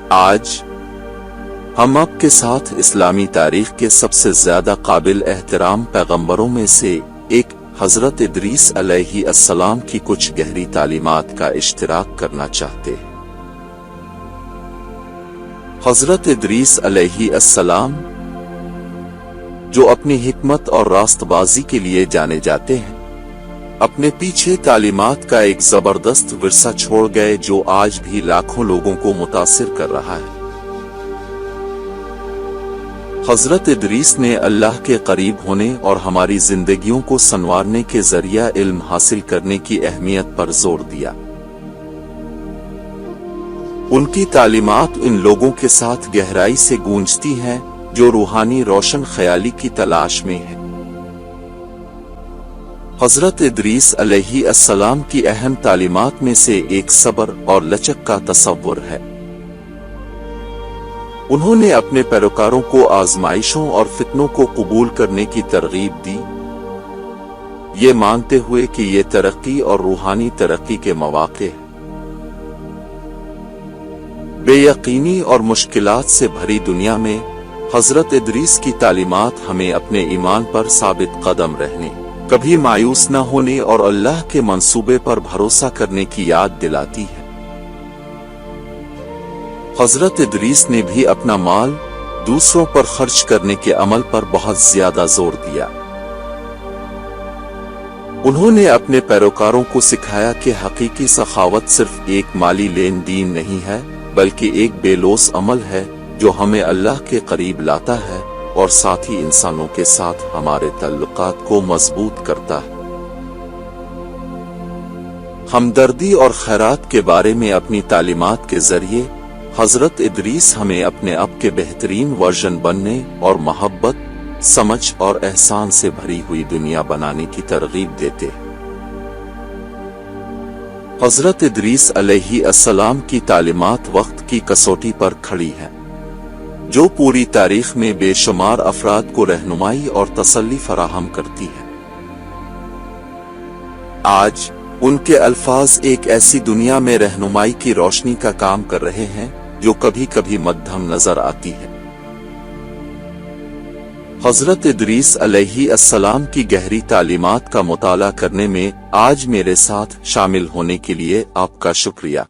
آج ہم آپ کے ساتھ اسلامی تاریخ کے سب سے زیادہ قابل احترام پیغمبروں میں سے ایک حضرت ادریس علیہ السلام کی کچھ گہری تعلیمات کا اشتراک کرنا چاہتے ہیں۔ حضرت ادریس علیہ السلام جو اپنی حکمت اور راست بازی کے لیے جانے جاتے ہیں، اپنے پیچھے تعلیمات کا ایک زبردست ورثہ چھوڑ گئے جو آج بھی لاکھوں لوگوں کو متاثر کر رہا ہے۔ حضرت ادریس نے اللہ کے قریب ہونے اور ہماری زندگیوں کو سنوارنے کے ذریعہ علم حاصل کرنے کی اہمیت پر زور دیا۔ ان کی تعلیمات ان لوگوں کے ساتھ گہرائی سے گونجتی ہیں جو روحانی روشن خیالی کی تلاش میں ہیں۔ حضرت ادریس علیہ السلام کی اہم تعلیمات میں سے ایک صبر اور لچک کا تصور ہے۔ انہوں نے اپنے پیروکاروں کو آزمائشوں اور فتنوں کو قبول کرنے کی ترغیب دی، یہ مانتے ہوئے کہ یہ ترقی اور روحانی ترقی کے مواقع ہیں۔ بے یقینی اور مشکلات سے بھری دنیا میں حضرت ادریس کی تعلیمات ہمیں اپنے ایمان پر ثابت قدم رہنے، کبھی مایوس نہ ہونے اور اللہ کے منصوبے پر بھروسہ کرنے کی یاد دلاتی ہے۔ حضرت ادریس نے بھی اپنا مال دوسروں پر خرچ کرنے کے عمل پر بہت زیادہ زور دیا۔ انہوں نے اپنے پیروکاروں کو سکھایا کہ حقیقی سخاوت صرف ایک مالی لین دین نہیں ہے، بلکہ ایک بے لوث عمل ہے جو ہمیں اللہ کے قریب لاتا ہے اور ساتھ ہی انسانوں کے ساتھ ہمارے تعلقات کو مضبوط کرتا ہے۔ ہمدردی اور خیرات کے بارے میں اپنی تعلیمات کے ذریعے حضرت ادریس ہمیں اپنے اب کے بہترین ورژن بننے اور محبت، سمجھ اور احسان سے بھری ہوئی دنیا بنانے کی ترغیب دیتے ہیں۔ حضرت ادریس علیہ السلام کی تعلیمات وقت کی کسوٹی پر کھڑی ہیں، جو پوری تاریخ میں بے شمار افراد کو رہنمائی اور تسلی فراہم کرتی ہے۔ آج ان کے الفاظ ایک ایسی دنیا میں رہنمائی کی روشنی کا کام کر رہے ہیں جو کبھی کبھی مدھم نظر آتی ہے۔ حضرت ادریس علیہ السلام کی گہری تعلیمات کا مطالعہ کرنے میں آج میرے ساتھ شامل ہونے کے لیے آپ کا شکریہ۔